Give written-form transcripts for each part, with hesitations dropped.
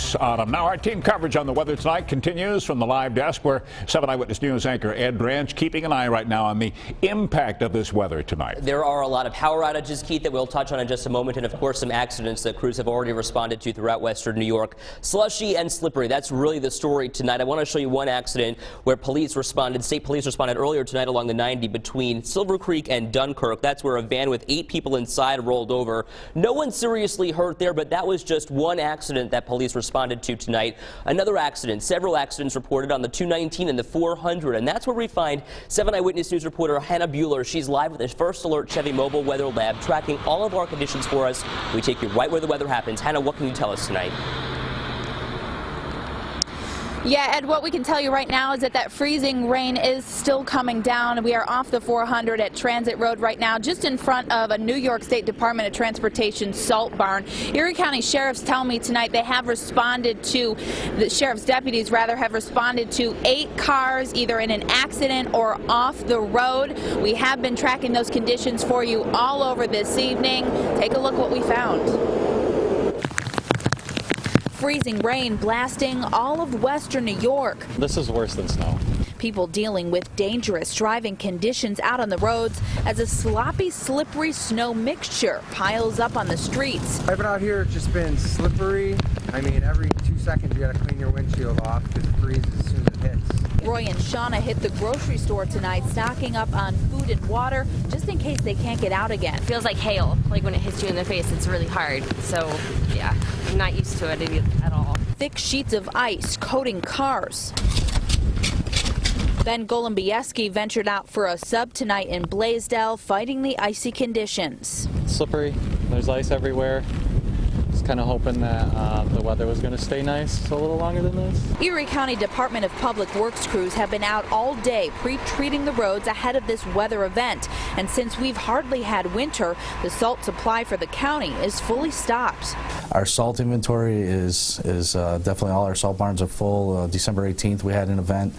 Thanks, Autumn. Now our team coverage on the weather tonight continues from the live desk where 7 Eyewitness News anchor Ed Branch keeping an eye right now on the impact of this weather tonight. There are a lot of power outages, Keith, that we'll touch on in just a moment, and of course some accidents that crews have already responded to throughout western New York. Slushy and slippery, that's really the story tonight. I want to show you one accident where state police responded earlier tonight along the 90 between Silver Creek and Dunkirk. That's where a van with 8 people inside rolled over. No one seriously hurt there, but that was just one accident that police responded to tonight. Another accident, several accidents reported on the 219 and the 400, and that's where we find 7 Eyewitness News reporter Hannah Bueller. She's live with the First Alert Chevy Mobile Weather Lab, tracking all of our conditions for us. We take you right where the weather happens. Hannah, what can you tell us tonight? Yeah, Ed, what we can tell you right now is that freezing rain is still coming down. We are off the 400 at Transit Road right now, just in front of a New York State Department of Transportation salt barn. Erie County sheriffs tell me tonight they have responded to, the sheriff's deputies rather, have responded to 8 cars either in an accident or off the road. We have been tracking those conditions for you all over this evening. Take a look what we found. Freezing rain blasting all of western New York. This is worse than snow. People dealing with dangerous driving conditions out on the roads as a sloppy, slippery snow mixture piles up on the streets. I've been out here, it's just been slippery. I mean, every 2 seconds you gotta clean your windshield off because it freezes as soon as it hits. Roy and Shauna hit the grocery store tonight, stocking up on food and water just in case they can't get out again. It feels like hail, like when it hits you in the face, it's really hard. So yeah, I'm not used to it at all. Thick sheets of ice coating cars. Ben Golombieski ventured out for a sub tonight in Blaisdell, fighting the icy conditions. It's slippery, there's ice everywhere. Just kind of hoping that the weather was going to stay nice a little longer than this. Erie County Department of Public Works crews have been out all day pre-treating the roads ahead of this weather event. And since we've hardly had winter, the salt supply for the county is fully stocked. Our salt inventory is definitely, all our salt barns are full. December 18th we had an event.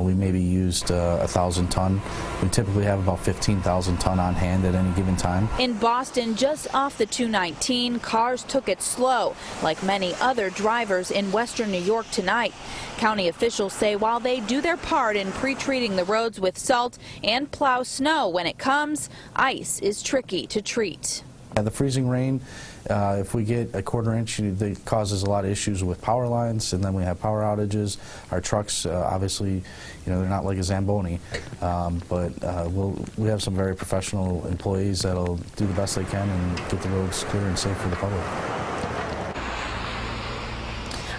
We maybe used 1,000 ton. We typically have about 15,000 ton on hand at any given time. In Boston, just off the 219, cars took it slow, like many other drivers in western New York tonight. County officials say while they do their part in pre-treating the roads with salt and plow snow when it comes, ice is tricky to treat. The freezing rain, if we get a quarter inch, it causes a lot of issues with power lines, and then we have power outages. Our trucks, obviously, they're not like a Zamboni, but we have some very professional employees that'll do the best they can and get the roads clear and safe for the public.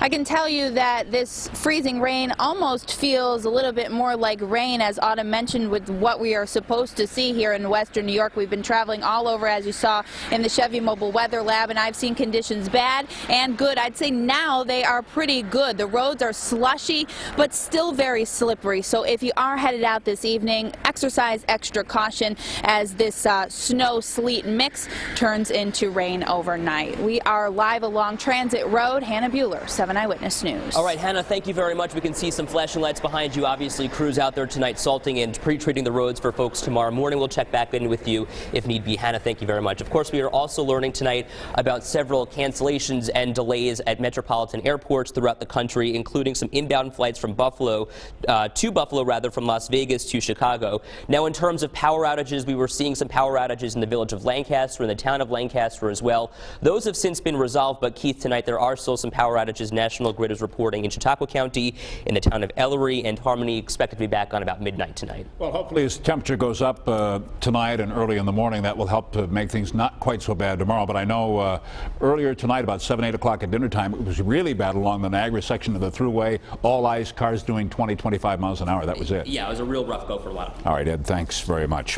I can tell you that this freezing rain almost feels a little bit more like rain, as Autumn mentioned, with what we are supposed to see here in western New York. We've been traveling all over, as you saw, in the Chevy Mobile Weather Lab, and I've seen conditions bad and good. I'd say now they are pretty good. The roads are slushy, but still very slippery. So if you are headed out this evening, exercise extra caution as this snow-sleet mix turns into rain overnight. We are live along Transit Road. Hannah Bueller, 7 Eyewitness News. All right, Hannah, thank you very much. We can see some flashing lights behind you. Obviously, crews out there tonight salting and pre-treating the roads for folks tomorrow morning. We'll check back in with you if need be. Hannah, thank you very much. Of course, we are also learning tonight about several cancellations and delays at metropolitan airports throughout the country, including some inbound flights from Buffalo, from Las Vegas to Chicago. Now, in terms of power outages, we were seeing some power outages in the village of Lancaster and the town of Lancaster as well. Those have since been resolved, but Keith, tonight there are still some power outages. National Grid is reporting in Chautauqua County, in the town of Ellery, and Harmony expected to be back on about midnight tonight. Well, hopefully as temperature goes up tonight and early in the morning, that will help to make things not quite so bad tomorrow. But I know earlier tonight, about 7, 8 o'clock at dinner time, it was really bad along the Niagara section of the thruway. All ice, cars doing 20, 25 miles an hour. That was it. Yeah, it was a real rough go for a lot of people. All right, Ed, thanks very much.